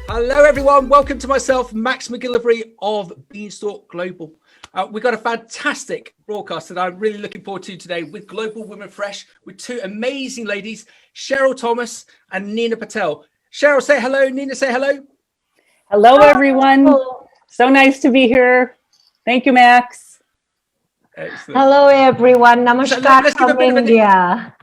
Hello, everyone. Welcome to myself, Max McGillivray of Beanstalk Global. We've got a fantastic broadcast that I'm really looking forward to today with Global Women Fresh with two amazing ladies, Cheryl Thomas and Nina Patil. Cheryl, say hello. Nina, say hello. Hello, everyone. So nice to be here. Thank you, Max. Excellent. Hello, everyone. Namaskar from India.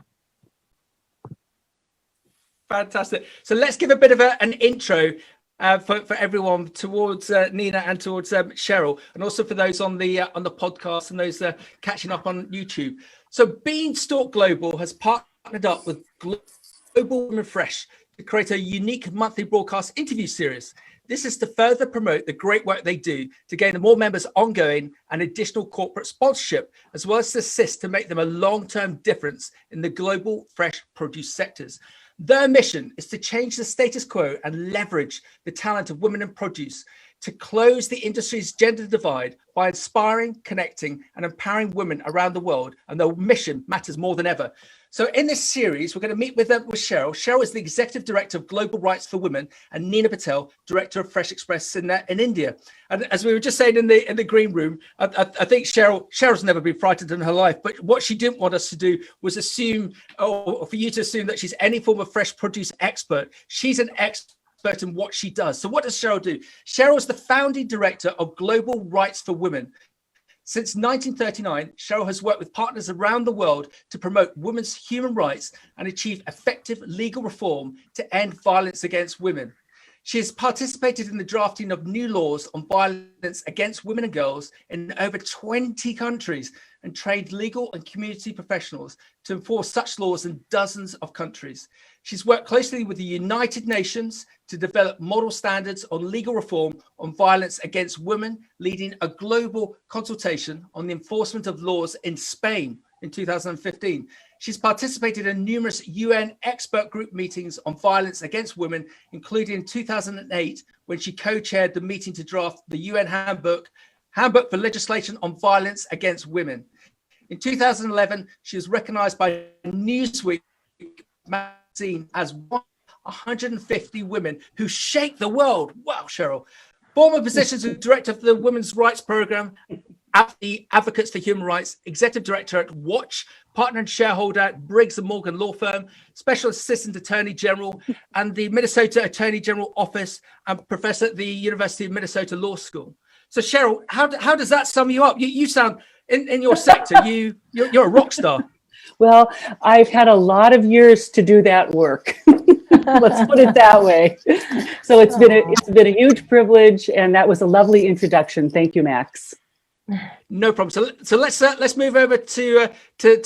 Fantastic. So let's give a bit of an intro for everyone towards Nina and towards Cheryl, and also for those on the podcast and those catching up on YouTube. So Beanstalk Global has partnered up with Global Women Fresh to create a unique monthly broadcast interview series. This is to further promote the great work they do to gain more members ongoing and additional corporate sponsorship, as well as to assist to make them a long-term difference in the global fresh produce sectors. Their mission is to change the status quo and leverage the talent of women in produce to close the industry's gender divide by inspiring, connecting, and empowering women around the world. And their mission matters more than ever. So in this series, we're going to meet with Cheryl. Cheryl is the Executive Director of Global Rights for Women, and Nina Patil, Director of Fresh Express in India. And as we were just saying in the green room, I think Cheryl's never been frightened in her life, but what she didn't want us to do was assume, or for you to assume that she's any form of fresh produce expert. She's an expert in what she does. So what does Cheryl do? Cheryl is the founding director of Global Rights for Women. Since 1939, Cheryl has worked with partners around the world to promote women's human rights and achieve effective legal reform to end violence against women. She has participated in the drafting of new laws on violence against women and girls in over 20 countries and trained legal and community professionals to enforce such laws in dozens of countries. She's worked closely with the United Nations to develop model standards on legal reform on violence against women, leading a global consultation on the enforcement of laws in Spain in 2015. She's participated in numerous UN expert group meetings on violence against women, including in 2008, when she co-chaired the meeting to draft the UN Handbook for Legislation on Violence Against Women. In 2011, she was recognized by Newsweek magazine as 150 women who shake the world. Wow, Cheryl. Former positions as director of the Women's Rights Program at the Advocates for Human Rights, executive director at Watch, partner and shareholder at Briggs & Morgan Law Firm, special assistant attorney general, and the Minnesota Attorney General Office, and professor at the University of Minnesota Law School. So Cheryl, how does that sum you up? You sound, in your sector, you're a rock star. Well, I've had a lot of years to do that work. Let's put it that way. So it's been a huge privilege, and that was a lovely introduction. Thank you, Max. No problem. So let's move over to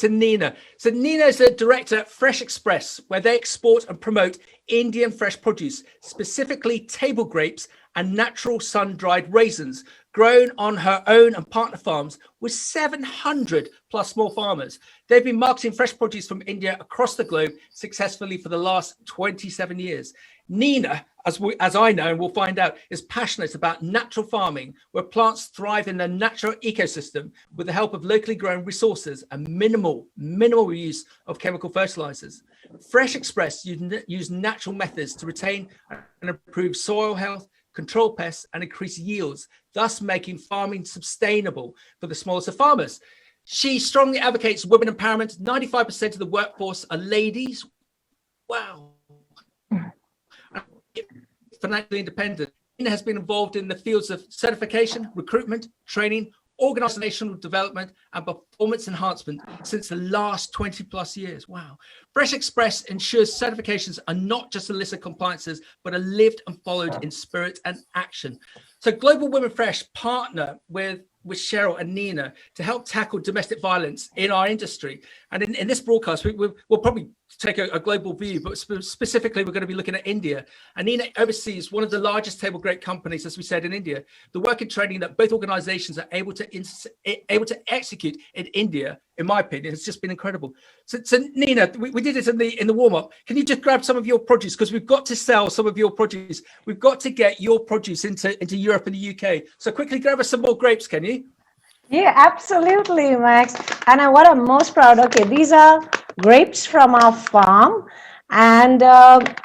Nina. So Nina is the director at Fresh Express, where they export and promote Indian fresh produce, specifically table grapes and natural sun-dried raisins, grown on her own and partner farms with 700 plus small farmers. They've been marketing fresh produce from India across the globe successfully for the last 27 years. Nina, as I know and we'll find out, is passionate about natural farming, where plants thrive in their natural ecosystem with the help of locally grown resources and minimal use of chemical fertilizers. Fresh Express use natural methods to retain and improve soil health, control pests, and increase yields, thus making farming sustainable for the smallest of farmers. She strongly advocates women empowerment. 95% of the workforce are ladies. Wow. Financially independent. Nina has been involved in the fields of certification, recruitment, training, organizational development, and performance enhancement since the last 20 plus years. Wow. Fresh Express ensures certifications are not just a list of compliances, but are lived and followed in spirit and action. So Global Women Fresh partner with Cheryl and Nina to help tackle domestic violence in our industry. And in this broadcast, we'll probably take a global view, but specifically, we're going to be looking at India. And Nina oversees one of the largest table grape companies, as we said, in India. The work and training that both organizations are able to execute in India, in my opinion, has just been incredible. So Nina, we did it in the warm-up. Can you just grab some of your produce? Because we've got to sell some of your produce. We've got to get your produce into Europe and the UK. So quickly grab us some more grapes, can you? Yeah, absolutely, Max. And what I'm most proud of, okay, these are grapes from our farm. And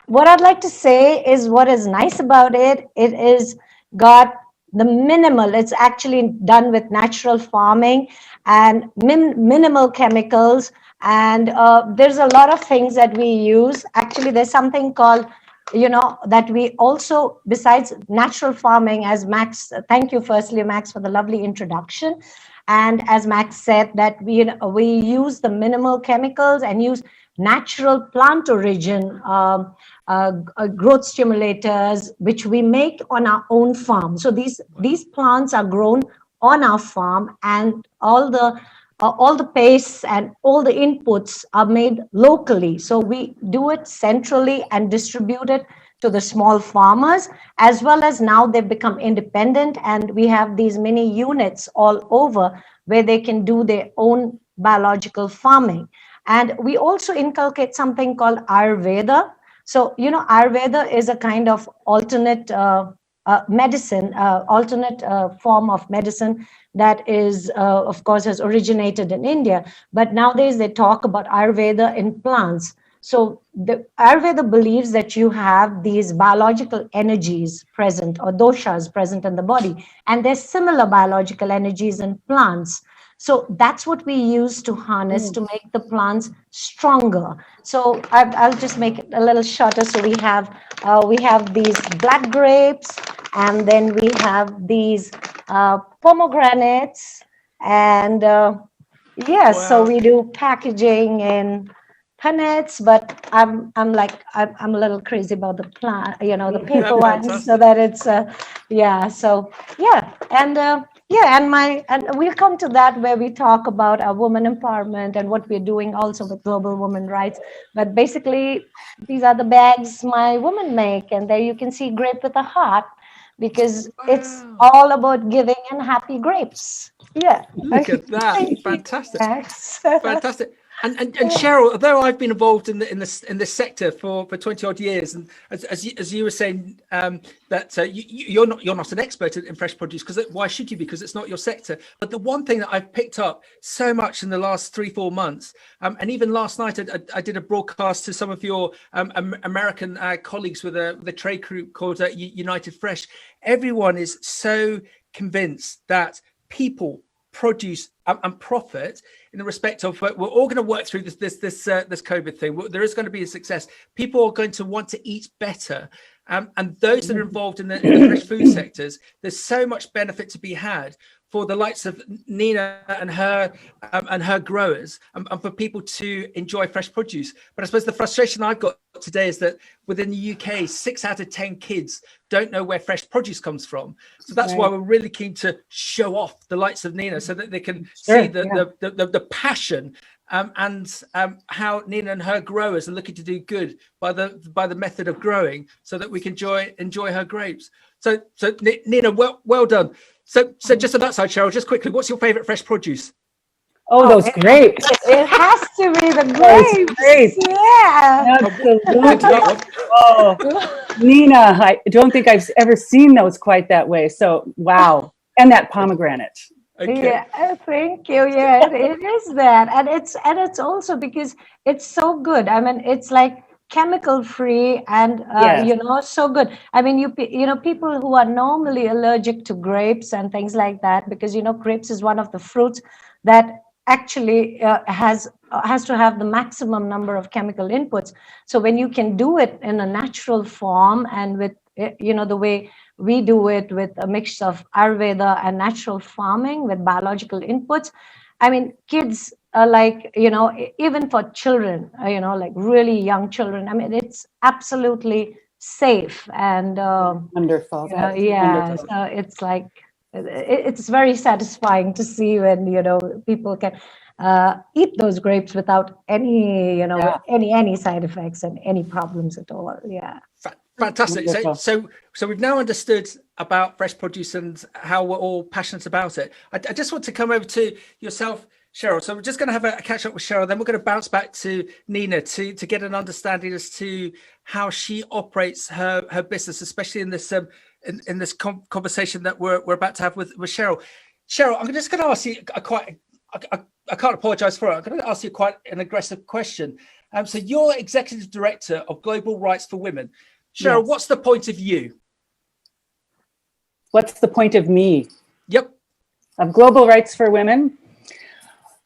what I'd like to say is what is nice about it, it is got the minimal, it's actually done with natural farming and minimal chemicals. And there's a lot of things that we use. Actually, there's something called, that we also, besides natural farming, as Max, thank you firstly, Max, for the lovely introduction. And as Max said, that we use the minimal chemicals and use natural plant origin growth stimulators, which we make on our own farm. So these plants are grown on our farm, and all the pastes and all the inputs are made locally. So we do it centrally and distribute it to the small farmers, as well as now they've become independent, and we have these mini units all over where they can do their own biological farming. And we also inculcate something called Ayurveda. So, Ayurveda is a kind of alternate medicine, alternate form of medicine that is, of course, has originated in India. But nowadays they talk about Ayurveda in plants. So the Ayurveda believes that you have these biological energies present, or doshas present in the body, and there's similar biological energies in plants. So that's what we use to harness to make the plants stronger. So I'll just make it a little shorter. So we have these black grapes, and then we have these pomegranates, and yes, so we do packaging in punnets, but I'm a little crazy about the plant, the paper ones, so that it's and we'll come to that where we talk about our women empowerment and what we're doing also with global women rights. But basically, these are the bags my women make, and there you can see grape with a heart, because it's all about giving and happy grapes. Yeah. Look at that. Fantastic. Fantastic. And Cheryl, although I've been involved in this sector for 20 odd years, and as you were saying, that you're not an expert in fresh produce, because why should you be? Because it's not your sector. But the one thing that I've picked up so much in the last 3-4 months, and even last night I did a broadcast to some of your American colleagues with a trade group called United Fresh. Everyone is so convinced that people, produce and profit in the respect of we're all going to work through this COVID thing. There is going to be a success. People are going to want to eat better, and those that are involved in the fresh food sectors, there's so much benefit to be had for the likes of Nina and her growers, and for people to enjoy fresh produce. But I suppose the frustration I've got today is that within the UK, 6 out of 10 kids don't know where fresh produce comes from. So that's why we're really keen to show off the likes of Nina, so that they can see the passion and how Nina and her growers are looking to do good by the method of growing, so that we can enjoy her grapes. So Nina, well done. So just on that side, Cheryl, just quickly, what's your favorite fresh produce? Oh, those grapes. It has to be the grapes. Grapes. Yeah. Absolutely. Oh, Nina, I don't think I've ever seen those quite that way. So, wow. And that pomegranate. Okay. Yeah, thank you. Yeah, it is that. And it's also because it's so good. I mean, it's like chemical free and so good. I mean, people who are normally allergic to grapes and things like that, because grapes is one of the fruits that actually has to have the maximum number of chemical inputs. So when you can do it in a natural form, and with the way we do it, with a mix of Ayurveda and natural farming with biological inputs, I mean, kids are like, even for children, like really young children, I mean, it's absolutely safe and wonderful. Wonderful. So it's like, it's very satisfying to see when, people can eat those grapes without any, any side effects and any problems at all. Yeah. Fantastic. So we've now understood about fresh produce and how we're all passionate about it. I just want to come over to yourself, Cheryl. So we're just going to have a catch up with Cheryl, then we're going to bounce back to Nina to get an understanding as to how she operates her business, especially in this in this conversation that we're about to have with Cheryl. Cheryl, I'm just going to ask you I can't apologize for it. I'm going to ask you quite an aggressive question. So you're Executive Director of Global Rights for Women. Cheryl, Yes. what's the point of you? What's the point of me? Yep. Of Global Rights for Women?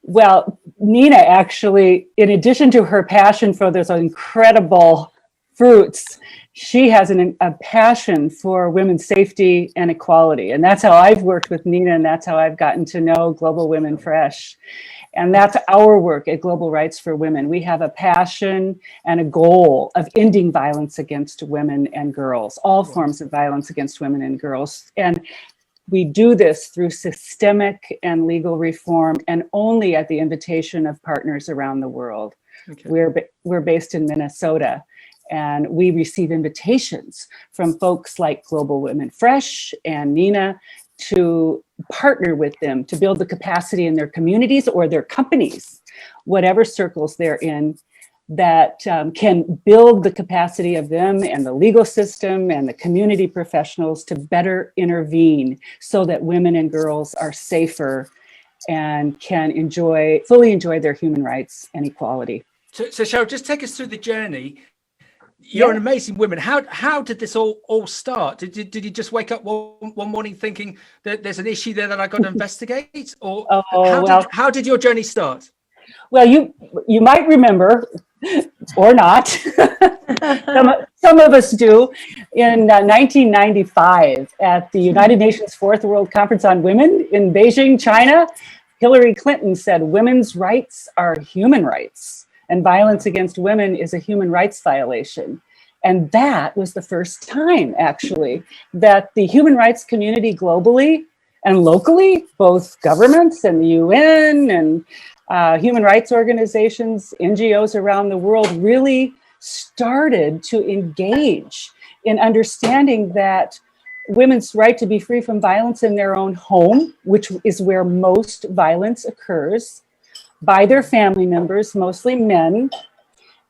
Well, Nina actually, in addition to her passion for those incredible fruits, she has a passion for women's safety and equality. And that's how I've worked with Nina, and that's how I've gotten to know Global Women Fresh. And that's our work at Global Rights for Women. We have a passion and a goal of ending violence against women and girls, all forms of violence against women and girls. And we do this through systemic and legal reform, and only at the invitation of partners around the world. Okay. We're based in Minnesota, and we receive invitations from folks like Global Women Fresh and Nina to partner with them to build the capacity in their communities or their companies, whatever circles they're in, that can build the capacity of them and the legal system and the community professionals to better intervene so that women and girls are safer and can fully enjoy their human rights and equality. So Cheryl, just take us through the journey. You're an amazing woman. How did this all start? Did you just wake up one morning thinking that there's an issue there that I got to investigate? Or how did your journey start? Well, you might remember, or not, some of us do, in 1995 at the United Nations Fourth World Conference on Women in Beijing, China, Hillary Clinton said women's rights are human rights and violence against women is a human rights violation. And that was the first time, actually, that the human rights community globally and locally, both governments and the UN and human rights organizations, NGOs around the world really started to engage in understanding that women's right to be free from violence in their own home, which is where most violence occurs, by their family members, mostly men,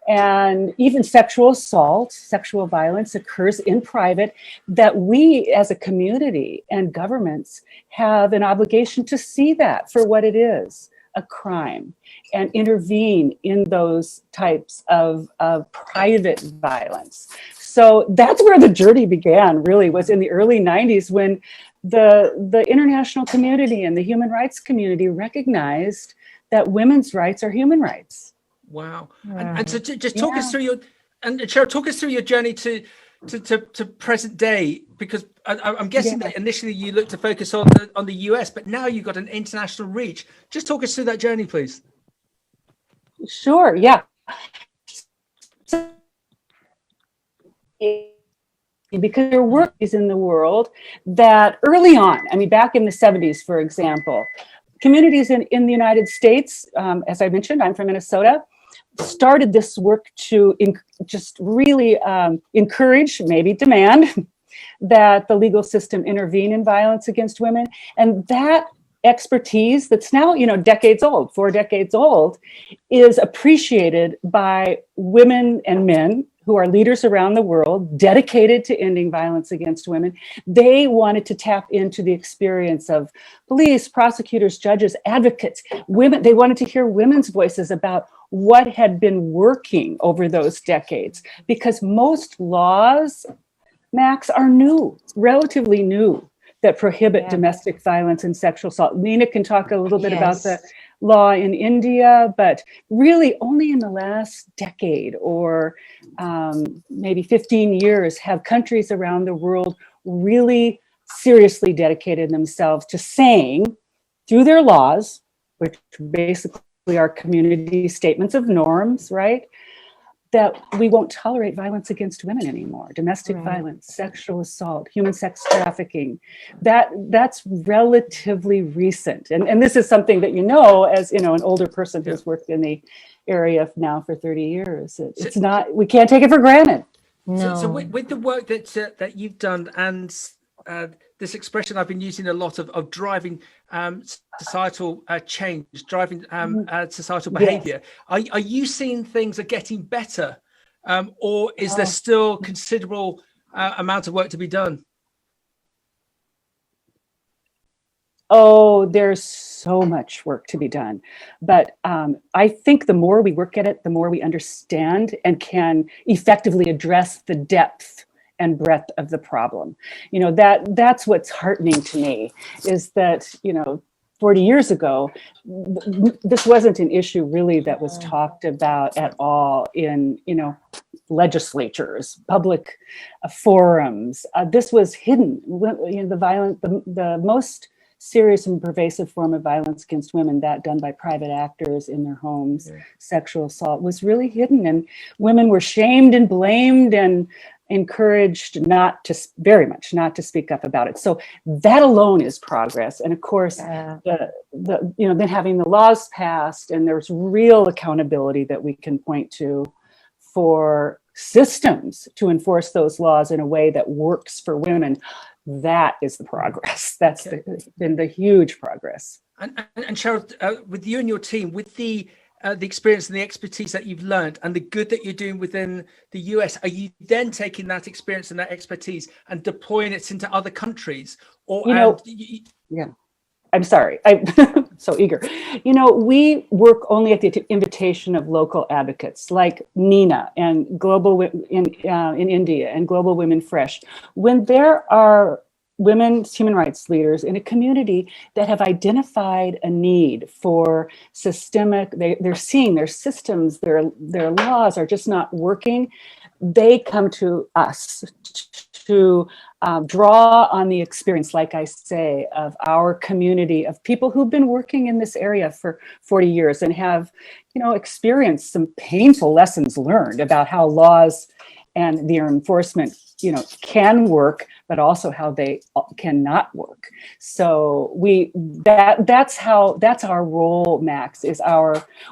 and even sexual assault, sexual violence occurs in private, that we as a community and governments have an obligation to see that for what it is, a crime, and intervene in those types of private violence. So that's where the journey began, really, was in the early 90s when the international community and the human rights community recognized that women's rights are human rights. Wow. And so just talk us through Cheryl, talk us through your journey to present day, because I'm guessing that initially you looked to focus on the US, but now you've got an international reach. Just talk us through that journey, please. Sure, yeah. Because there were ways in the world that early on, I mean, back in the 70s, for example, communities in the United States, as I mentioned, I'm from Minnesota, started this work to just really encourage, maybe demand, that the legal system intervene in violence against women. And that expertise that's now, decades old, 4 decades old, is appreciated by women and men who are leaders around the world, dedicated to ending violence against women. They wanted to tap into the experience of police, prosecutors, judges, advocates, women. They wanted to hear women's voices about what had been working over those decades, because most laws, Max, are new, relatively new, that prohibit domestic violence and sexual assault. Nina can talk a little bit about the law in India, but really only in the last decade or maybe 15 years have countries around the world really seriously dedicated themselves to saying through their laws, which basically are community statements of norms, right, that we won't tolerate violence against women anymore. Domestic violence, sexual assault, human sex trafficking, that's relatively recent. And this is something that, as an older person who's worked in the area now for 30 years. It's not, we can't take it for granted. No. So with the work that you've done and this expression I've been using a lot of driving societal change, driving societal behavior. Are you seeing things are getting better, or is there still considerable amount of work to be done? Oh, there's so much work to be done. But I think the more we work at it, the more we understand and can effectively address the depth and breadth of the problem. You know, that's what's heartening to me, is that, you know, 40 years ago, this wasn't an issue really that was talked about at all in, you know, legislatures, public forums. This was hidden. You know, the most serious and pervasive form of violence against women, that done by private actors in their homes, sexual assault, was really hidden, and women were shamed and blamed and encouraged very much not to speak up about it. So that alone is progress. And of course, the you know, then having the laws passed, and there's real accountability that we can point to for systems to enforce those laws in a way that works for women. That is the progress. That's been the huge progress. And Cheryl, with you and your team, with the experience and the expertise that you've learned and the good that you're doing within the US, are you then taking that experience and that expertise and deploying it into other countries? Or you know, yeah. I'm sorry, I'm so eager. You know, we work only at the invitation of local advocates like Nina and Global in India and Global Women Fresh. When there are women's human rights leaders in a community that have identified a need for systemic, they're seeing their systems, their laws are just not working, they come to us to draw on the experience, like I say, of our community of people who've been working in this area for 40 years and have, you know, experienced some painful lessons learned about how laws and their enforcement, you know, can work, but also how they cannot work. So that's our role, Max,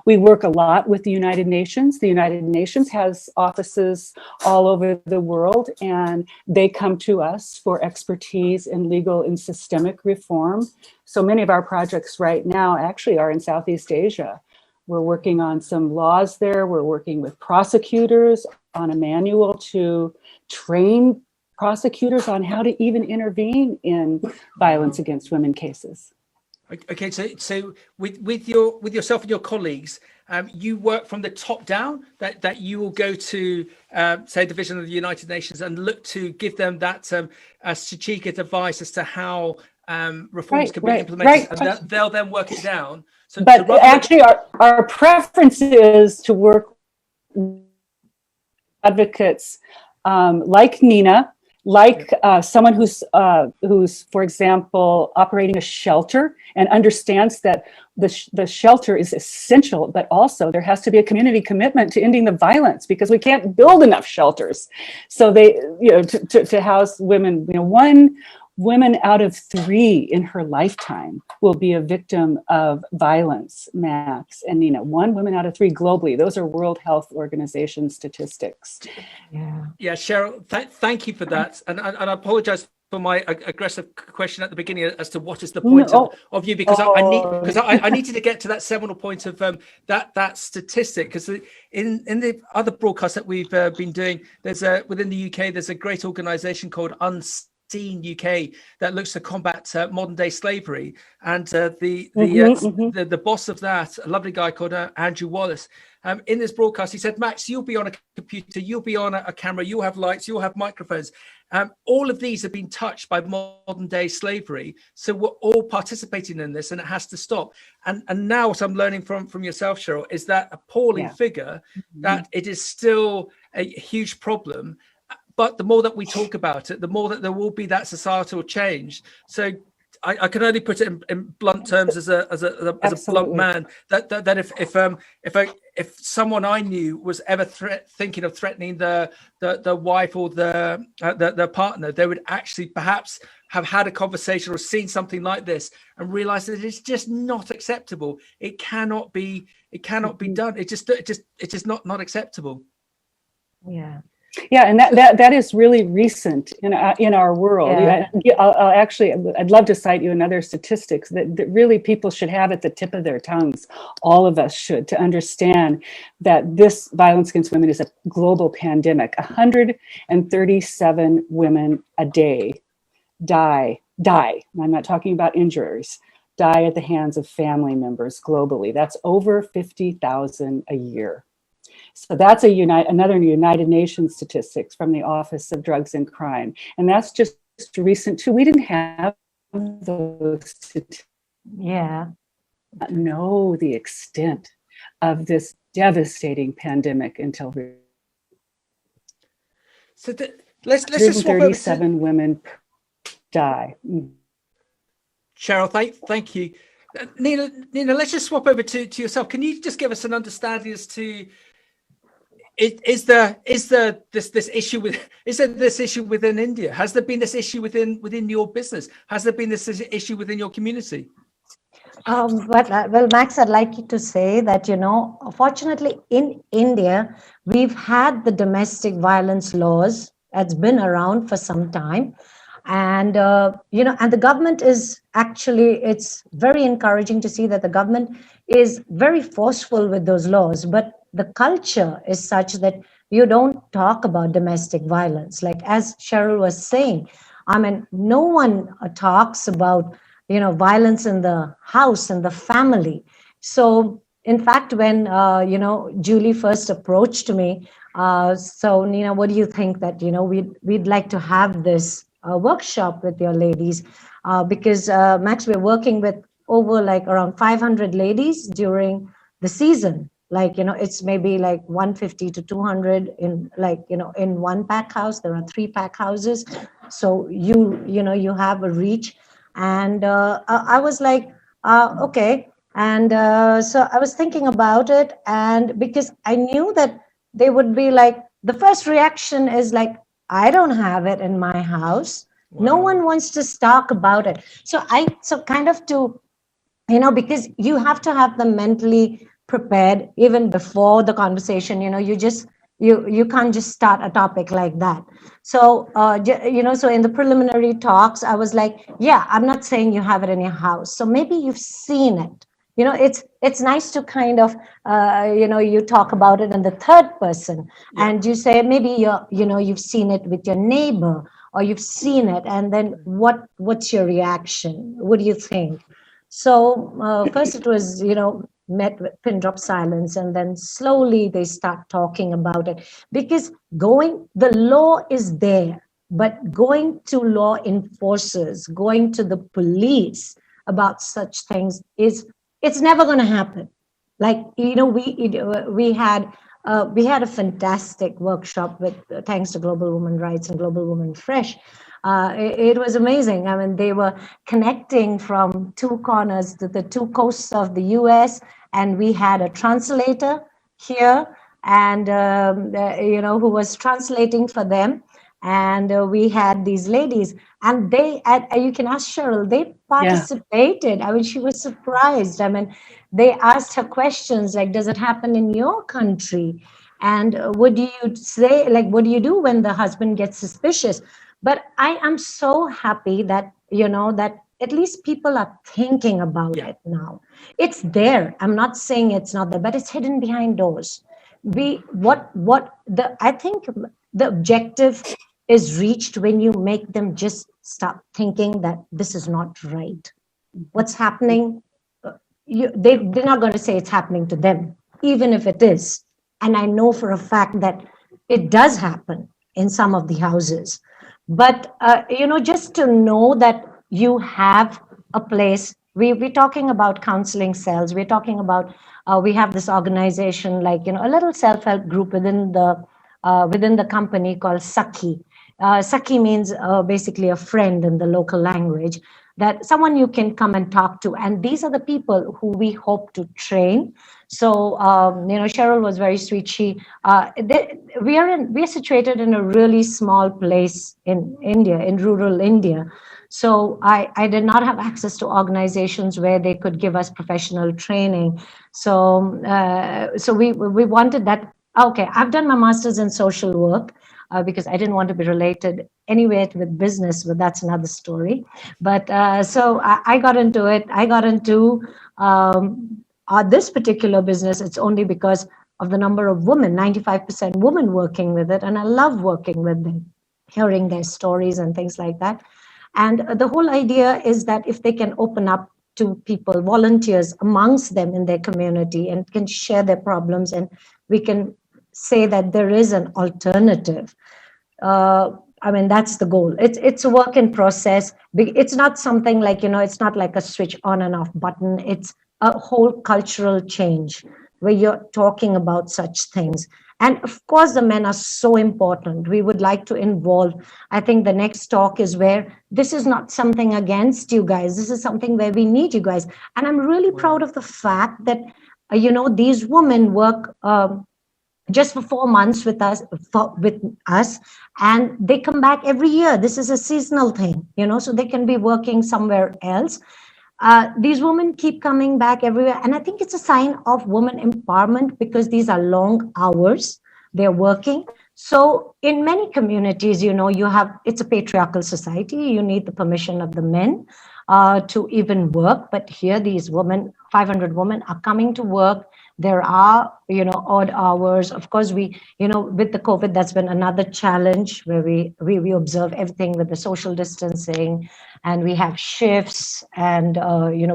we work a lot with the United Nations. The United Nations has offices all over the world, and they come to us for expertise in legal and systemic reform. So many of our projects right now actually are in Southeast Asia. We're working on some laws there. We're working with prosecutors on a manual to train prosecutors on how to even intervene in violence against women cases. Okay, so with yourself and your colleagues, you work from the top down, that you will go to, say, Division of the United Nations and look to give them that strategic advice as to how reforms can be implemented, and they'll then work it down. So, but actually, our preference is to work with advocates like Nina, like someone who's, for example, operating a shelter and understands that the shelter is essential, but also there has to be a community commitment to ending the violence, because we can't build enough shelters. So they, you know, to house women, you know, one woman out of 3 in her lifetime will be a victim of violence, Max and Nina. 1 woman out of 3 globally. Those are World Health Organization statistics. Yeah, Cheryl, thank you for that. And I apologize for my aggressive question at the beginning as to what is the point of you, because I needed to get to that seminal point of that statistic, because in the other broadcasts that we've been doing, there's within the UK, there's a great organization called Unseen UK that looks to combat modern day slavery, and the boss of that, a lovely guy called Andrew Wallace, in this broadcast, he said, Max, you'll be on a computer, you'll be on a camera, you'll have lights, you'll have microphones. All of these have been touched by modern day slavery. So we're all participating in this, and it has to stop. And now what I'm learning from yourself, Cheryl, is that appalling figure, that it is still a huge problem. But the more that we talk about it, the more that there will be that societal change. So I can only put it in blunt terms as a blunt man, that if someone I knew was ever thinking of threatening the wife or the partner, they would actually perhaps have had a conversation or seen something like this and realize that it's just not acceptable. It cannot be done. It's just not acceptable. Yeah, and that is really recent in our world. I'd love to cite you another statistics that really people should have at the tip of their tongues. All of us should, to understand that this violence against women is a global pandemic. 137 women a day die. I'm not talking about injuries. die at the hands of family members globally. That's over 50,000 a year. So that's another United Nations statistics from the Office of Drugs and Crime. And that's just recent too. We didn't have those statistics. Yeah. Know the extent of this devastating pandemic until so let's just swap over to 37 women die. Cheryl. Thank you. Nina, let's just swap over to yourself. Can you just give us an understanding as to this issue within India? Has there been this issue within your business? Has there been this issue within your community? Well, Max, I'd like you to say that, fortunately in India, we've had the domestic violence laws that's been around for some time. And, and the government is actually, it's very encouraging to see that the government is very forceful with those laws, but the culture is such that you don't talk about domestic violence. Like as Cheryl was saying, I mean, no one talks about, violence in the house and the family. So in fact, when, Julie first approached me, so Nina, what do you think that, we'd like to have this workshop with your ladies, because Max, we're working with over like around 500 ladies during the season. Like, it's maybe like 150 to 200 in in one pack house. There are 3 pack houses. So you have a reach. And I was like, okay. And so I was thinking about it, and because I knew that they would be like, the first reaction is like, I don't have it in my house. Wow. No one wants to talk about it. So kind of to, because you have to have them mentally prepared even before the conversation. You can't just start a topic like that. So so in the preliminary talks, I was like, yeah, I'm not saying you have it in your house, so maybe you've seen it. It's nice to kind of you talk about it in the third person. Yeah. And you say maybe you've seen it with your neighbor, or you've seen it, and then what's your reaction? What do you think? So first it was met with pin drop silence, and then slowly they start talking about it, because the law is there, but going to law enforcers, going to the police about such things it's never going to happen. Like, we had a fantastic workshop with thanks to Global Women Rights and Global Women Fresh. It was amazing. I mean, they were connecting from 2 corners to the 2 coasts of the US, and we had a translator here, and who was translating for them. And we had these ladies, and you can ask Cheryl, they participated. Yeah. I mean, she was surprised. I mean, they asked her questions like, does it happen in your country? And what do you say? Like, what do you do when the husband gets suspicious? But I am so happy that, that at least people are thinking about it now. It's there. I'm not saying it's not there, but it's hidden behind doors. I think the objective is reached when you make them just stop thinking that this is not right. What's happening, they're not going to say it's happening to them, even if it is. And I know for a fact that it does happen in some of the houses. But, just to know that you have a place, we're talking about counseling cells. We're talking about, we have this organization, like, a little self-help group within the company called Sakhi. Sakhi means basically a friend in the local language, that someone you can come and talk to. And these are the people who we hope to train. So, Cheryl was very sweet. We are situated in a really small place in India, in rural India. So I did not have access to organizations where they could give us professional training. So, we wanted that. Okay, I've done my master's in social work. Because I didn't want to be related anywhere with business, but that's another story. But so I got into it. I got into this particular business. It's only because of the number of women, 95% women working with it. And I love working with them, hearing their stories and things like that. And the whole idea is that if they can open up to people, volunteers amongst them in their community, and can share their problems, and we can say that there is an alternative. I mean, that's the goal. It's a work in process. It's not something like, it's not like a switch on and off button. It's a whole cultural change where you're talking about such things. And of course, the men are so important. We would like to involve. I think the next talk is where this is not something against you guys. This is something where we need you guys. And I'm really proud of the fact that, these women work just for 4 months with us, and they come back every year. This is a seasonal thing, so they can be working somewhere else. These women keep coming back everywhere. And I think it's a sign of women empowerment, because these are long hours they're working. So in many communities, it's a patriarchal society. You need the permission of the men to even work. But here, these women, 500 women, are coming to work. There are, odd hours. Of course, with the COVID, that's been another challenge where we observe everything with the social distancing, and we have shifts, and,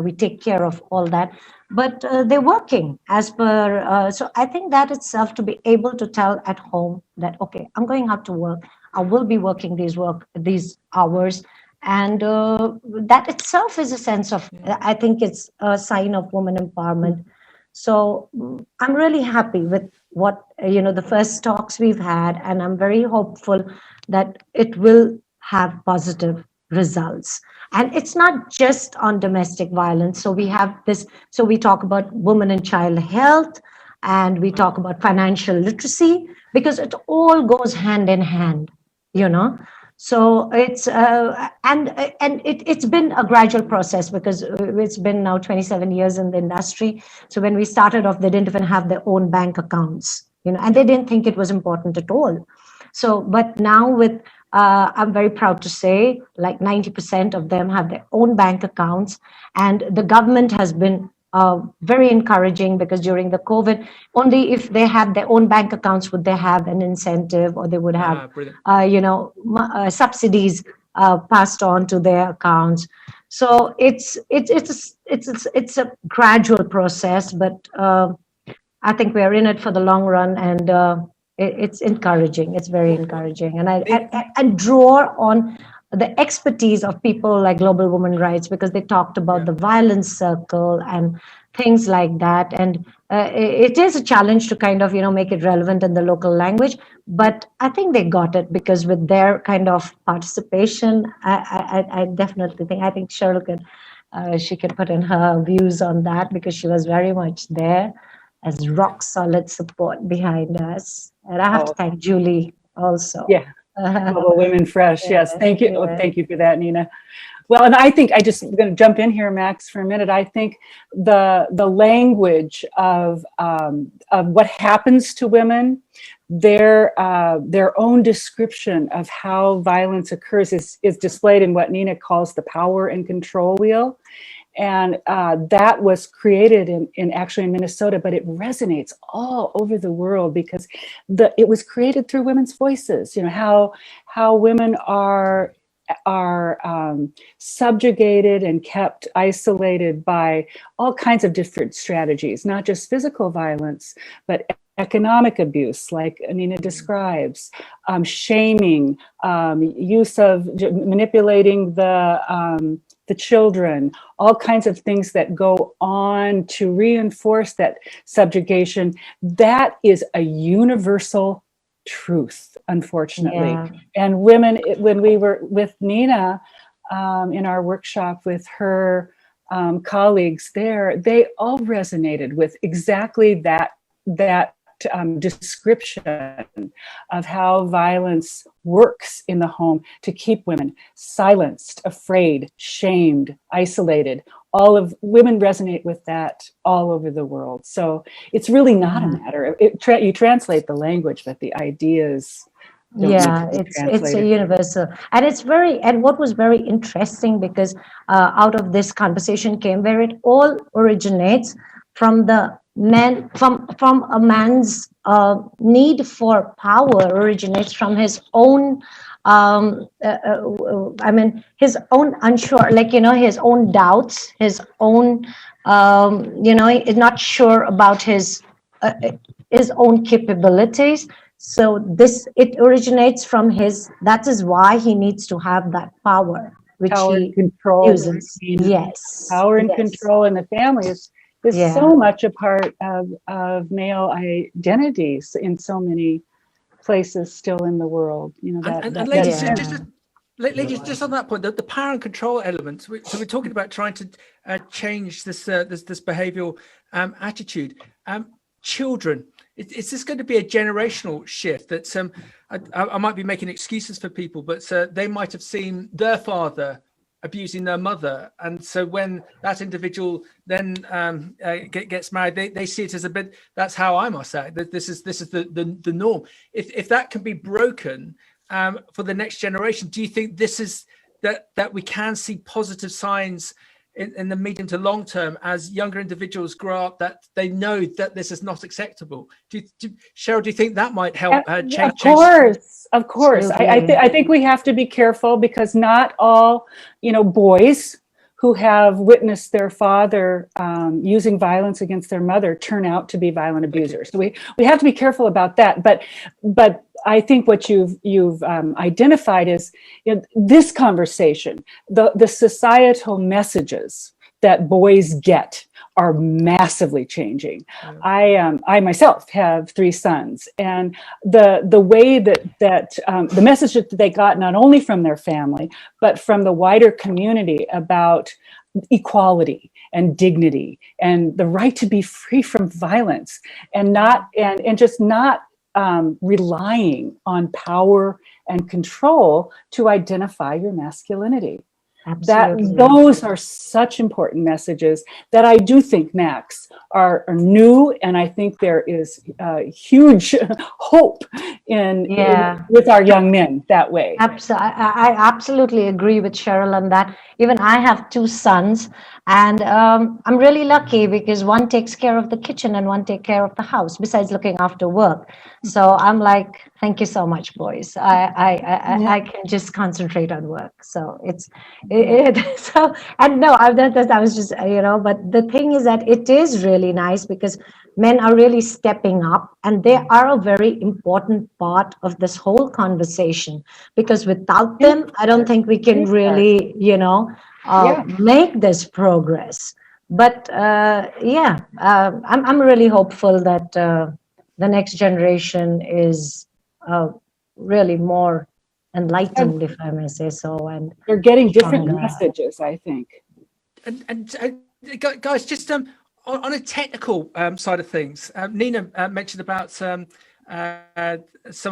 we take care of all that. But they're working as per, so I think that itself, to be able to tell at home that, okay, I'm going out to work, I will be working these hours. And that itself is a sense of, I think it's a sign of woman empowerment. So I'm really happy with what, the first talks we've had, and I'm very hopeful that it will have positive results. And it's not just on domestic violence. So we have this, so we talk about women and child health, and we talk about financial literacy, because it all goes hand in hand, So it's it's been a gradual process, because it's been now 27 years in the industry. So when we started off, they didn't even have their own bank accounts, and they didn't think it was important at all. So, but now with, I'm very proud to say, like 90% of them have their own bank accounts, and the government has been very encouraging, because during the COVID, only if they had their own bank accounts would they have an incentive, or they would have, subsidies passed on to their accounts. So it's a gradual process, but I think we are in it for the long run, and it's encouraging. It's very encouraging, and I draw on the expertise of people like Global Women Rights, because they talked about the violence circle and things like that. And it is a challenge to kind of, make it relevant in the local language. But I think they got it, because with their kind of participation, I definitely think, I think Cheryl she can put in her views on that, because she was very much there as rock solid support behind us. And I have to thank Julie also. Yeah. Global Women Fresh. Yes. Thank you. Oh, thank you for that, Nina. Well, and I think I'm going to jump in here, Max, for a minute. I think the language of what happens to women, their own description of how violence occurs is displayed in what Nina calls the power and control wheel. And that was created actually in Minnesota, but it resonates all over the world, because it was created through women's voices. How women are subjugated and kept isolated by all kinds of different strategies, not just physical violence, but economic abuse, like Nina describes, shaming, use of manipulating the children, all kinds of things that go on to reinforce that subjugation. That is a universal truth, unfortunately. Yeah. And women, when we were with Nina in our workshop with her colleagues there, they all resonated with exactly that description of how violence works in the home to keep women silenced, afraid, shamed, isolated. All of women resonate with that all over the world. So it's really not a matter. You translate the language, but the ideas. It's a universal, and it's and what was very interesting, because out of this conversation came where it all originates from the men, from a man's need for power, originates from his own I mean, his own unsure, like, his own doubts, his own, is not sure about his own capabilities. So it originates from that is why he needs to have that power, which Power and he control. uses. Yes. Power and Yes. control in the family is Yeah. so much a part of male identities in so many places still in the world. And ladies, Yeah. ladies, just on that point, the power and control element. So we're talking about trying to change this behavioural attitude. Children, is this going to be a generational shift? That I might be making excuses for people, but they might have seen their father abusing their mother, and so when that individual then gets married, they see it as a bit. That's how I must act. That this is the norm. If that can be broken for the next generation, do you think this is that we can see positive signs in the medium to long term as younger individuals grow up, that they know that this is not acceptable? Cheryl, do you think that might help change? Of course. I think we have to be careful, because not all, boys who have witnessed their father using violence against their mother turn out to be violent abusers. So we have to be careful about that. But I think what you've identified is this conversation, the societal messages that boys get are massively changing. Yeah. I myself have 3 sons, and the way that the message that they got not only from their family but from the wider community about equality and dignity and the right to be free from violence, and just not relying on power and control to identify your masculinity. Absolutely. Those are such important messages that I do think, Max, are new, and I think there is huge hope in with our young men that way. I absolutely agree with Cheryl on that. Even I have 2 sons, and I'm really lucky because one takes care of the kitchen and one takes care of the house, besides looking after work. So I'm like, thank you so much, boys. I can just concentrate on work. So so, and no, I was just, but the thing is that it is really nice because men are really stepping up, and they are a very important part of this whole conversation, because without them, I don't think we can really, make this progress. But I'm really hopeful that the next generation is really more enlightened, if I may say so, and they're getting different messages, I think. And guys, just on a technical side of things, Nina mentioned about some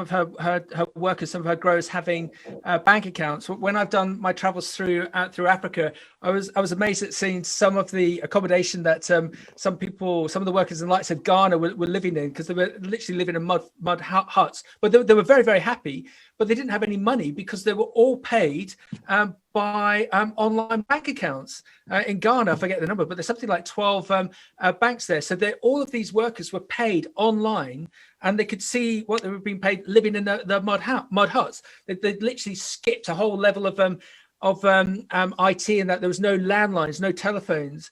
of her workers, some of her growers having bank accounts. When I've done my travels through Africa, I was amazed at seeing some of the accommodation that some of the workers in the likes of Ghana were living in, because they were literally living in mud huts. But they were very, very happy, but they didn't have any money because they were all paid by online bank accounts in Ghana. I forget the number, but there's something like 12 banks there. So all of these workers were paid online, and they could see what they were being paid living in the mud huts. They literally skipped a whole level of IT, and that there was no landlines, no telephones.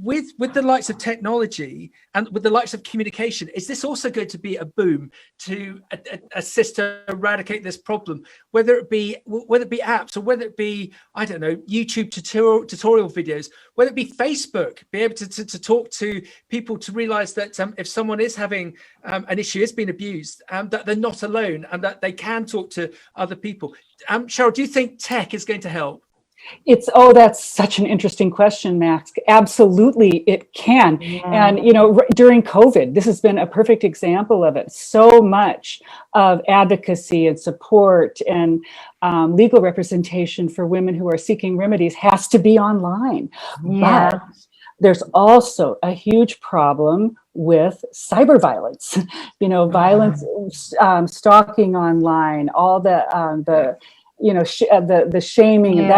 With the likes of technology and with the likes of communication, is this also going to be a boom to assist to eradicate this problem? Whether it be apps, or whether it be, I don't know, YouTube tutorial videos, whether it be Facebook, be able to talk to people to realize that if someone is having an issue, is being abused, that they're not alone and that they can talk to other people. Cheryl, do you think tech is going to help? That's such an interesting question, Max. Absolutely, it can. Yeah. And, during COVID, this has been a perfect example of it. So much of advocacy and support and legal representation for women who are seeking remedies has to be online. Yeah. But there's also a huge problem with cyber violence, violence, stalking online, all the shaming, and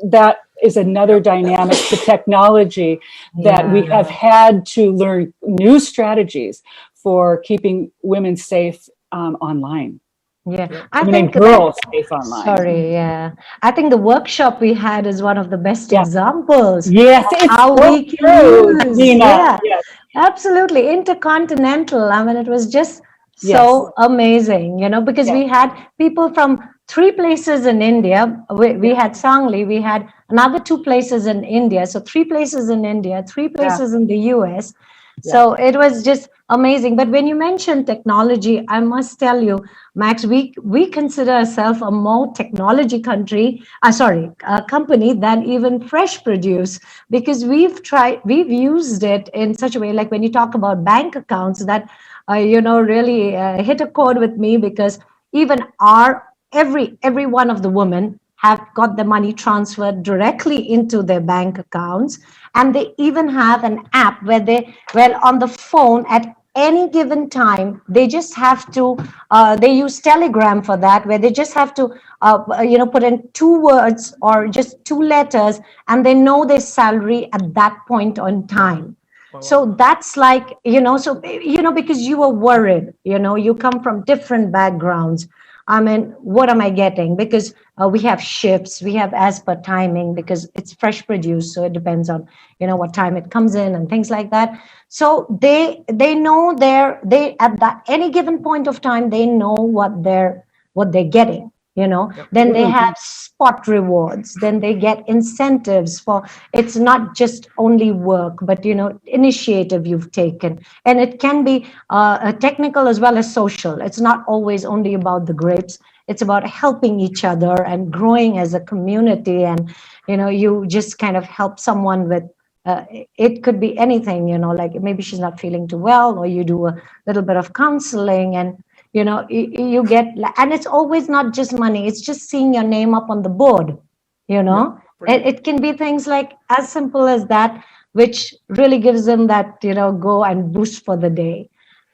that is another dynamic to technology that we have had to learn new strategies for keeping women safe online. Yeah, Yeah. I Women think and girls space online. sorry, yeah. I think the workshop we had is one of the best Yeah. examples Yes, of it's how so we can true, use. Nina. Yeah, Yes, absolutely. Intercontinental. I mean, it was just yes, so amazing, because yes, we had people from three places in India. We had Sangli, we had another two places in India. So three places in India, three yeah, places in the US. yeah. So it was just amazing. But when you mention technology, I must tell you, Max, we consider ourselves a more technology company than even fresh produce, because we've used it in such a way, like when you talk about bank accounts, that really hit a chord with me, because even every one of the women have got the money transferred directly into their bank accounts, and they even have an app where on the phone at any given time, they just have to they use Telegram for that, where they just have to put in two words or just two letters, and they know their salary at that point on time. So that's like, because you were worried, you come from different backgrounds. I mean, what am I getting? Because we have shifts, we have as per timing, because it's fresh produce. So it depends on, what time it comes in and things like that. So they know they at that any given point of time, they know what they're getting. Then they have spot rewards, then they get incentives for, it's not just only work, but initiative you've taken, and it can be a technical as well as social. It's not always only about the grapes, it's about helping each other and growing as a community. And you just kind of help someone with it could be anything, like maybe she's not feeling too well, or you do a little bit of counseling, and you get, and it's always not just money, it's just seeing your name up on the board. It can be things like as simple as that, which really gives them that go and boost for the day.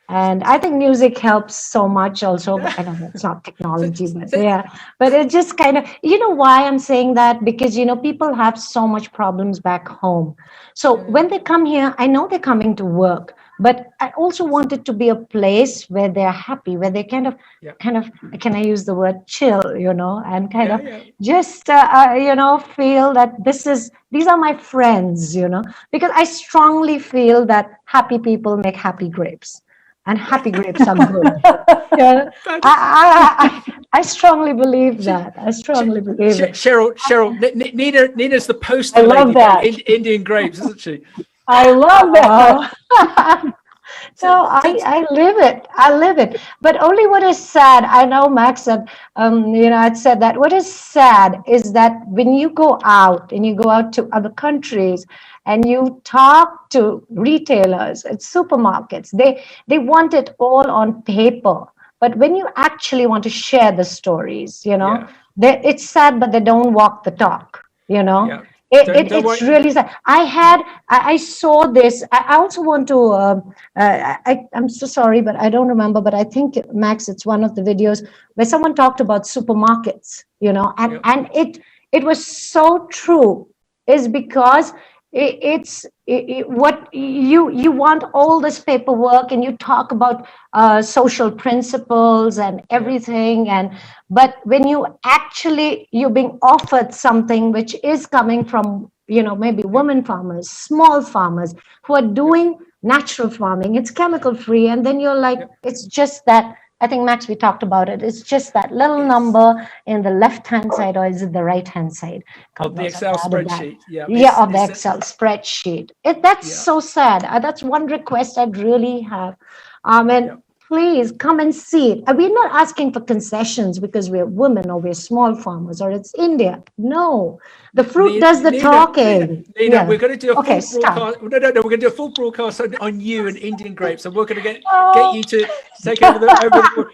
And I think music helps so much also, but I know it's not technology, but yeah, but it just kind of, why I'm saying that, because people have so much problems back home. So when they come here, I know they're coming to work, but I also want it to be a place where they're happy, where they kind of, can I use the word chill, and kind of just, feel that these are my friends, because I strongly feel that happy people make happy grapes, and happy grapes are good. I strongly believe that. I strongly believe it. Cheryl, Nina's the I poster love lady that. for Indian grapes, isn't she? I love that. Oh. No, I live it. I live it. But only what is sad, I know Max said, I'd said that. What is sad is that when you go out and you go out to other countries and you talk to retailers at supermarkets, they want it all on paper. But when you actually want to share the stories, it's sad, but they don't walk the talk, Yeah. It's Don't worry. really sad. I saw this. I also want to. I'm so sorry, but I don't remember. But I think, Max, it's one of the videos where someone talked about supermarkets. And it was so true. Is because what you want all this paperwork, and you talk about social principles and everything, but when you're being offered something which is coming from maybe women farmers, small farmers who are doing natural farming, it's chemical free, and then you're like, it's just that. I think, Max, we talked about it. It's just that little number in the left-hand side, or is it the right-hand side? Of the Excel spreadsheet. Of the Excel spreadsheet. That's so sad. That's one request I'd really have. And please come and see it. We're not asking for concessions because we're women or we're small farmers or it's India. No, the fruit does the talking. Nina, we're going to do a full stop. broadcast. No, we're going to do a full broadcast on you and Indian grapes, and we're going to get you to take over the.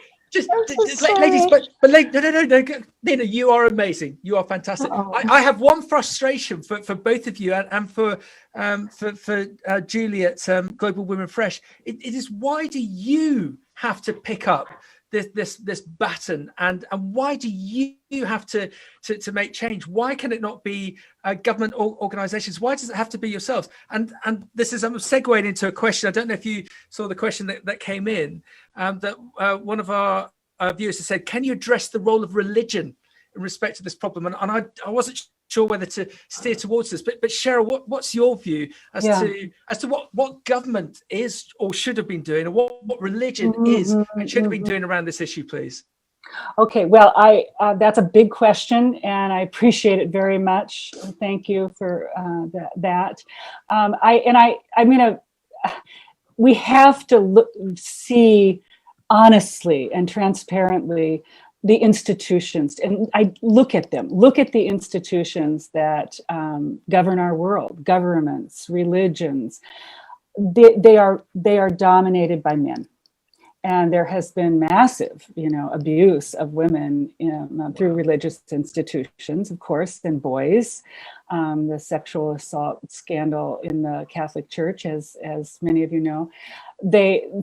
Ladies, but no, Nina, you are amazing. You are fantastic. I have one frustration for both of you and for Julie at Global Women Fresh. It is, why do you have to pick up this baton, and why do you have to make change? Why can it not be government organizations? Why does it have to be yourselves? And this is, I'm segueing into a question. I don't know if you saw the question that came in, that one of our viewers have said, can you address the role of religion in respect to this problem? And I wasn't sure whether to steer towards this, but Cheryl, what's your view as to what government is or should have been doing, and what religion is and should have been doing around this issue, please? Okay, well, that's a big question, and I appreciate it very much. Thank you for that. We have to see honestly and transparently the institutions, and I look at the institutions that govern our world, governments, religions. They are dominated by men. And there has been massive, abuse of women through religious institutions, of course, and boys. The sexual assault scandal in the Catholic Church, as many of you know.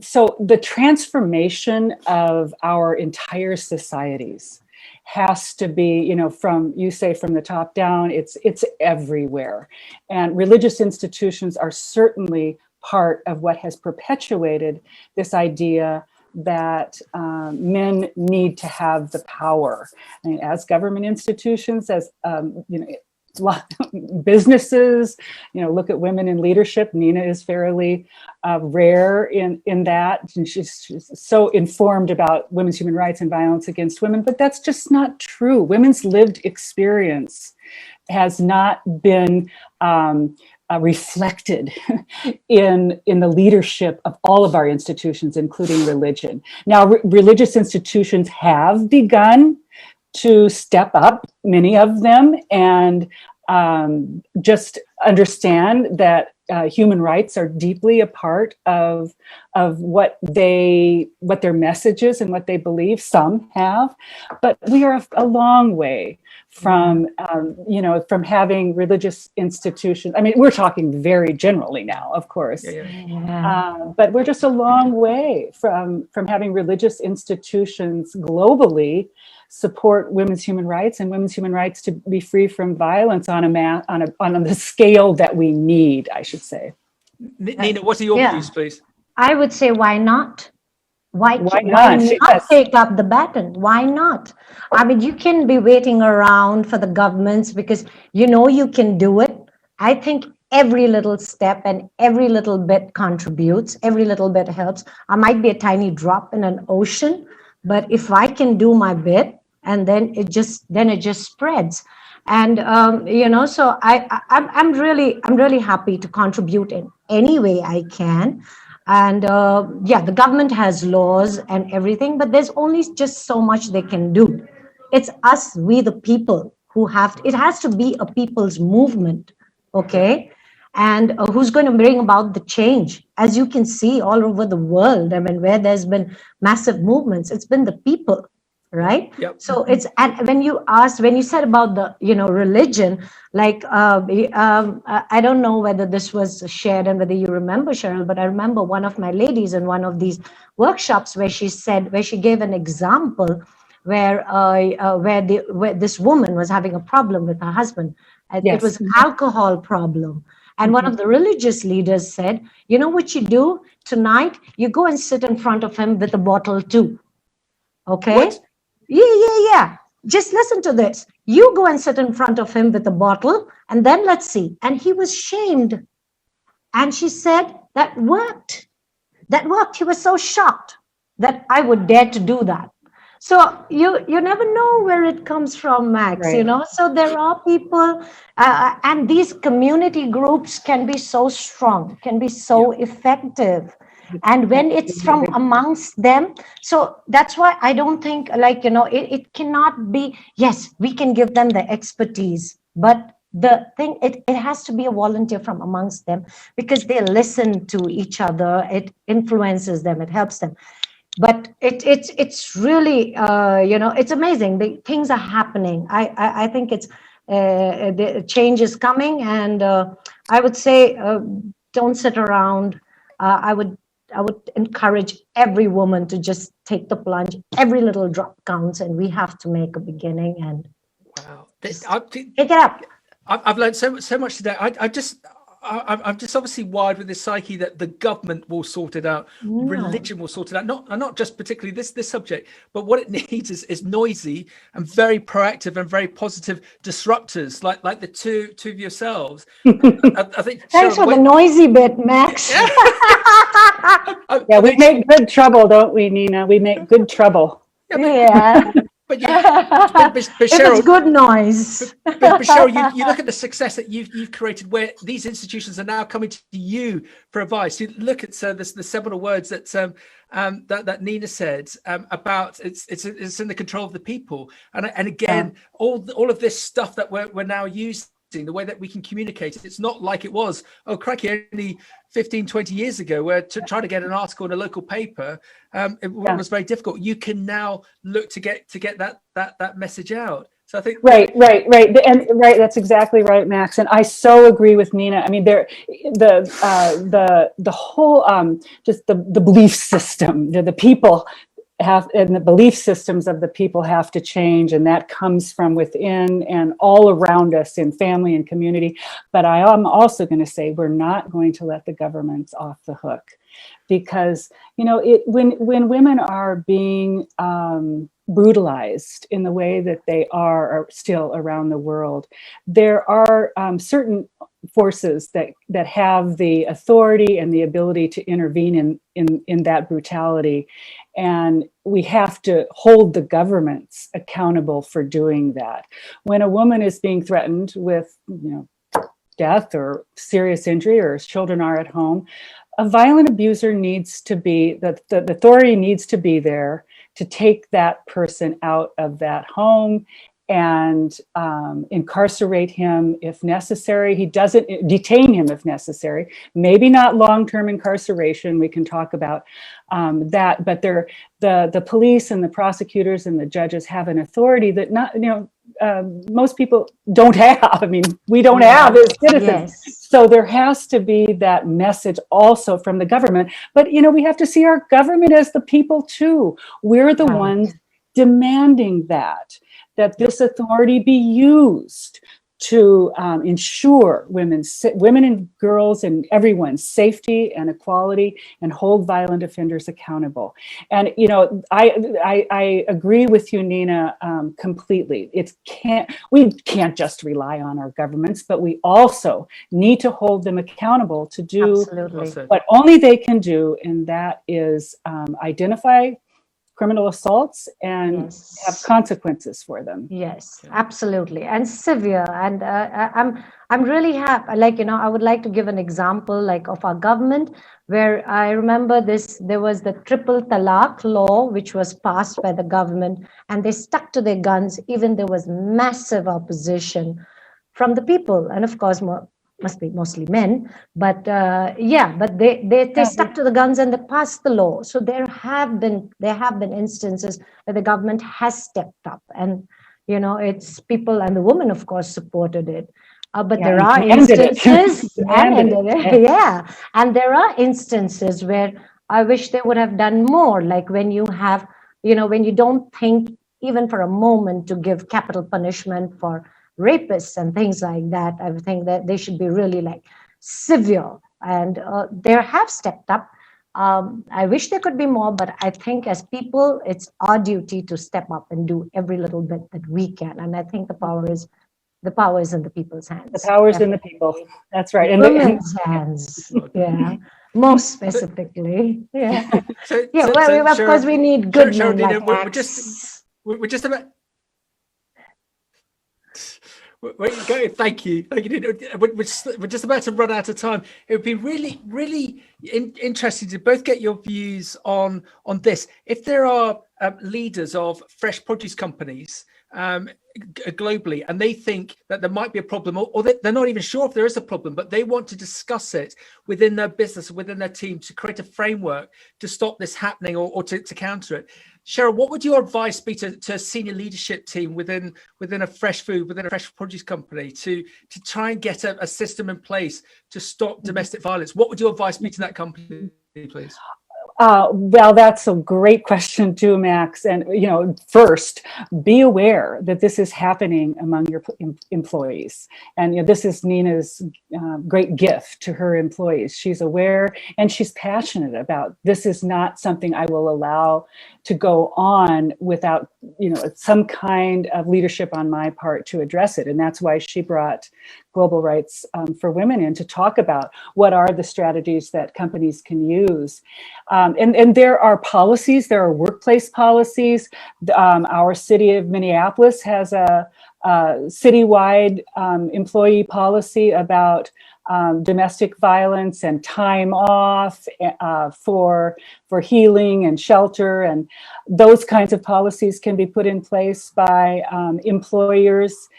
So the transformation of our entire societies has to be, from the top down. It's everywhere, and religious institutions are certainly part of what has perpetuated this idea that men need to have the power. I mean, as government institutions, as businesses, look at women in leadership. Nina is fairly rare in that, and she's so informed about women's human rights and violence against women, but that's just not true. Women's lived experience has not been reflected in the leadership of all of our institutions, including religion. Now, religious institutions have begun to step up, many of them, and just understand that human rights are deeply a part of what their message is and what they believe. Some have, but we are a long way from having religious institutions. I mean, we're talking very generally now, of course, but we're just a long way from having religious institutions globally support women's human rights and women's human rights to be free from violence on the scale that we need, I should say. Nina, what are your views, please? I would say, why not? Why not take up the baton? Why not? I mean, you can be waiting around for the governments because you can do it. I think every little step and every little bit contributes, every little bit helps. I might be a tiny drop in an ocean, but if I can do my bit, and then it just spreads. And so I'm really happy to contribute in any way I can. And the government has laws and everything, but there's only just so much they can do. It's us, we the people, it has to be a people's movement, okay? And who's going to bring about the change? As you can see all over the world, I mean, where there's been massive movements, it's been the people, right? Yep. So and when you said about the, religion, like, I don't know whether this was shared and whether you remember, Cheryl, but I remember one of my ladies in one of these workshops where she gave an example where this woman was having a problem with her husband. And it was an alcohol problem. And one of the religious leaders said, you know what you do tonight? You go and sit in front of him with a bottle too. Okay? What? Yeah. Just listen to this. You go and sit in front of him with a bottle, and then let's see. And he was shamed. And she said, that worked. That worked. He was so shocked that I would dare to do that. So you never know where it comes from, Max, right. So there are people, and these community groups can be so strong, can be so effective. And when it's from amongst them, so that's why I don't think it cannot be, yes, we can give them the expertise, but the thing, it has to be a volunteer from amongst them because they listen to each other, it influences them, it helps them. But it's really, it's amazing. The things are happening. I think the change is coming, and I would say don't sit around. I would encourage every woman to just take the plunge. Every little drop counts, and we have to make a beginning. And wow, take it up. I've learned so much today. I'm just obviously wired with this psyche that the government will sort it out, religion will sort it out. Not just particularly this subject, but what it needs is noisy and very proactive and very positive disruptors, like the two of yourselves. I think. Thanks Cheryl, for the noisy bit, Max. Yeah, we make good trouble, don't we, Nina? We make good trouble. Yeah. But If Cheryl, it's good noise. but Cheryl, you look at the success that you've created, where these institutions are now coming to you for advice. You look at the seminal words that that Nina said about it's in the control of the people, and again, all of this stuff that we're now using, the way that we can communicate it, it's not like it was, oh crikey, only 15, 20 years ago, where to try to get an article in a local paper, it was very difficult. You can now look to get that message out. So I think right. That's exactly right, Max. And I so agree with Nina. I mean, the whole just the belief system, the people and the belief systems of the people have to change, and that comes from within and all around us in family and community. But I am also going to say we're not going to let the governments off the hook, because when women are being brutalized in the way that they are still around the world, there are certain forces that have the authority and the ability to intervene in that brutality, and we have to hold the governments accountable for doing that. When a woman is being threatened with death or serious injury, or children are at home, a violent abuser needs to be, the authority needs to be there to take that person out of that home and incarcerate him if necessary. He doesn't detain him if necessary. Maybe not long-term incarceration. We can talk about that, but the police and the prosecutors and the judges have an authority that most people don't have. I mean, we don't have as citizens. Yes. So there has to be that message also from the government. But we have to see our government as the people too. We're the ones demanding that this authority be used to ensure women and girls and everyone's safety and equality, and hold violent offenders accountable. And I agree with you, Nina, completely. We can't just rely on our governments, but we also need to hold them accountable to do what only they can do, and that is identify criminal assaults and have consequences for them. Yes, absolutely, and severe. And I'm really happy. I would like to give an example of our government, where I remember there was the triple talaq law, which was passed by the government, and they stuck to their guns even there was massive opposition from the people, and of course must be mostly men, but they stuck to the guns and they passed the law. So there have been instances where the government has stepped up, and it's people, and the women of course supported it. But there are instances, and there are instances where I wish they would have done more, like when you have, when you don't think even for a moment to give capital punishment for rapists and things like that. I think that they should be really severe, and they have stepped up. I wish there could be more, but I think as people, it's our duty to step up and do every little bit that we can. And I think the power is in the people's hands. The power is in the people. That's right. And women's hands. Yeah. Most specifically. Yeah. Of course we need good men like Max. We're just about. Where you go? Thank you. We're just about to run out of time. It would be really, really interesting to both get your views on this. If there are leaders of fresh produce companies globally, and they think that there might be a problem, or they're not even sure if there is a problem, but they want to discuss it within their business, within their team, to create a framework to stop this happening or to counter it. Cheryl, what would your advice be to a senior leadership team within a fresh produce company to try and get a system in place to stop domestic violence? What would your advice be to that company, please? Well, that's a great question too, Max. And, first, be aware that this is happening among your employees. And this is Nina's great gift to her employees. She's aware and she's passionate about this is not something I will allow to go on without, some kind of leadership on my part to address it. And that's why she brought Global Rights for Women in to talk about what are the strategies that companies can use. And there are policies, there are workplace policies. Our city of Minneapolis has a citywide employee policy about domestic violence and time off for healing and shelter, and those kinds of policies can be put in place by employers.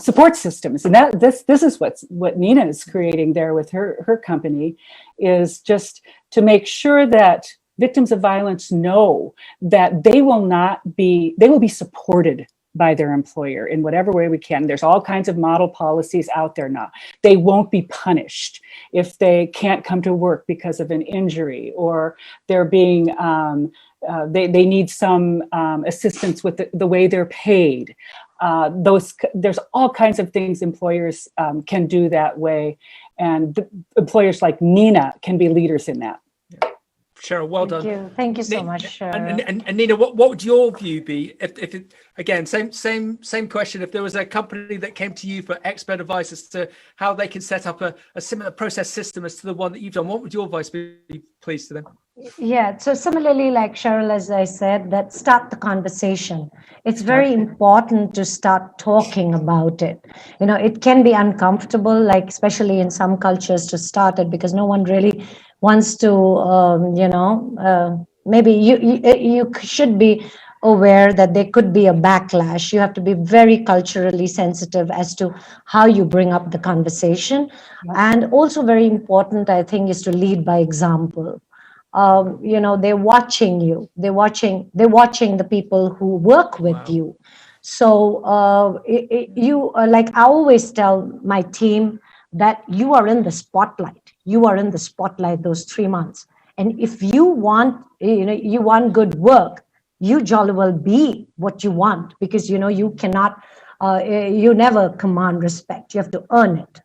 Support systems, and this is what Nina is creating there with her company, is just to make sure that victims of violence know that they will be supported by their employer in whatever way we can. There's all kinds of model policies out there now. They won't be punished if they can't come to work because of an injury, or they're being they need some assistance with the way they're paid. There's all kinds of things employers can do that way, and employers like Nina can be leaders in that. Cheryl, well done. Thank you so much. And Nina, what would your view be if it, again, same question, if there was a company that came to you for expert advice as to how they can set up a similar process system as to the one that you've done, what would your advice be, please, to them? Yeah, so similarly, like Cheryl, as I said, that start the conversation. It's very important to start talking about it. It can be uncomfortable, like especially in some cultures, to start it, because no one really wants to, maybe you should be aware that there could be a backlash. You have to be very culturally sensitive as to how you bring up the conversation. And also very important, I think, is to lead by example. They're watching you. They're watching the people who work with you. So like I always tell my team that you are in the spotlight. You are in the spotlight those 3 months. And if you want, you want good work, you jolly well be what you want, because you cannot, you never command respect. You have to earn it.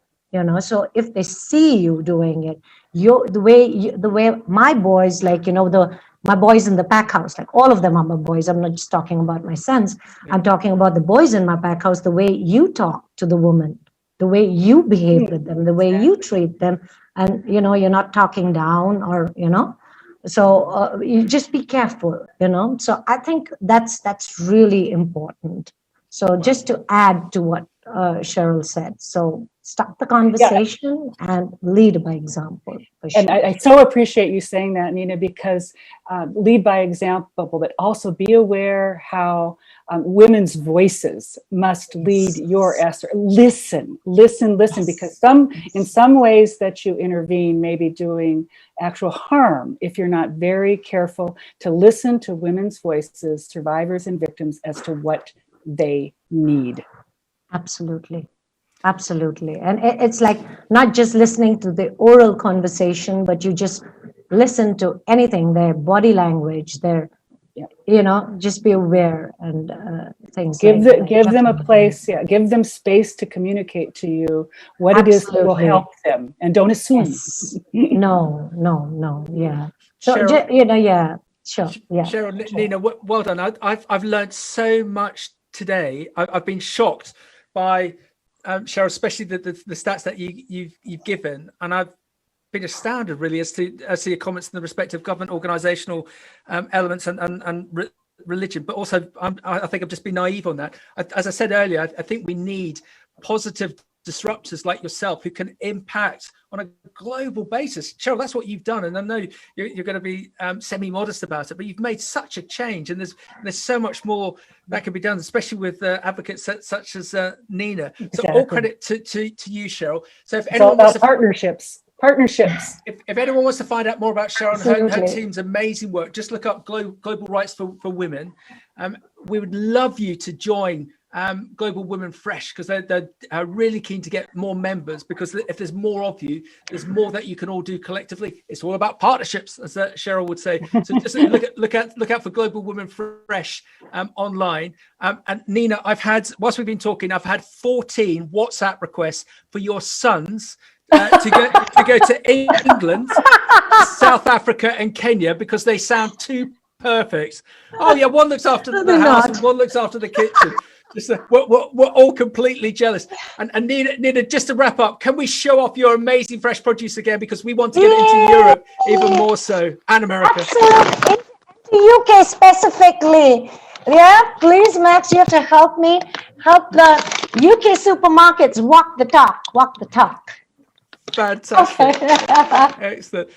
So if they see you doing it, the way my boys, like my boys in the pack house, like all of them are my boys. I'm not just talking about my sons. I'm talking about the boys in my pack house. The way you talk to the woman, the way you behave with them, the way you treat them, and you're not talking down, or so you just be careful. So I think that's really important. So just to add to what Cheryl said, so start the conversation and lead by example. And I so appreciate you saying that, Nina, because lead by example, but also be aware how women's voices must lead your essay. Listen, because in some ways that you intervene may be doing actual harm if you're not very careful to listen to women's voices, survivors and victims, as to what they need. Absolutely. And it's like not just listening to the oral conversation, but you just listen to anything, their body language, their, just be aware, and things. Give them a place, give them space to communicate to you what it is that will help them, and don't assume. Yes. No, yeah. So, Cheryl, sure. Yeah. Cheryl, Nina, well done. I've learned so much today. I've been shocked by Cheryl, especially the stats that you've given, and I've been astounded really as to your comments in the respect of government organizational elements and religion, but also I think I've just been naive on that. As I said earlier, I think we need positive disruptors like yourself who can impact on a global basis. Cheryl, that's what you've done, and I know you're going to be semi-modest about it, but you've made such a change, and there's so much more that can be done, especially with advocates such as Nina. So exactly. All credit to you, Cheryl. So if it's anyone wants to partnerships. If anyone wants to find out more about Cheryl and her team's amazing work, just look up Global Rights for Women. We would love you to join Global Women Fresh, because they're really keen to get more members, because if there's more of you, there's more that you can all do collectively. It's all about partnerships, as Cheryl would say. So just look out for Global Women Fresh online. And Nina, whilst we've been talking, I've had 14 WhatsApp requests for your sons to go to England, South Africa and Kenya, because they sound too perfect. Oh yeah, one looks after the house and one looks after the kitchen. We're all completely jealous. And Nina, just to wrap up, can we show off your amazing fresh produce again, because we want to get into Europe even more so, and America. Absolutely. Into UK specifically. Yeah, please, Max, you have to help me help the UK supermarkets walk the talk. Fantastic. Excellent.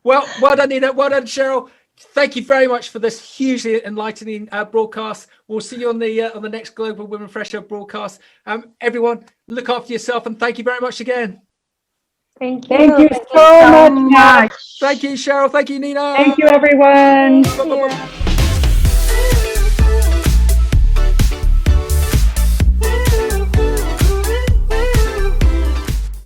Well done, Nina. Well done, Cheryl. Thank you very much for this hugely enlightening broadcast. We'll see you on the next Global Women Fresh broadcast. Everyone, look after yourself, and thank you very much again. Thank you. Thank you so much. Thank you, Cheryl. Thank you, Nina. Thank you, everyone. Thank you.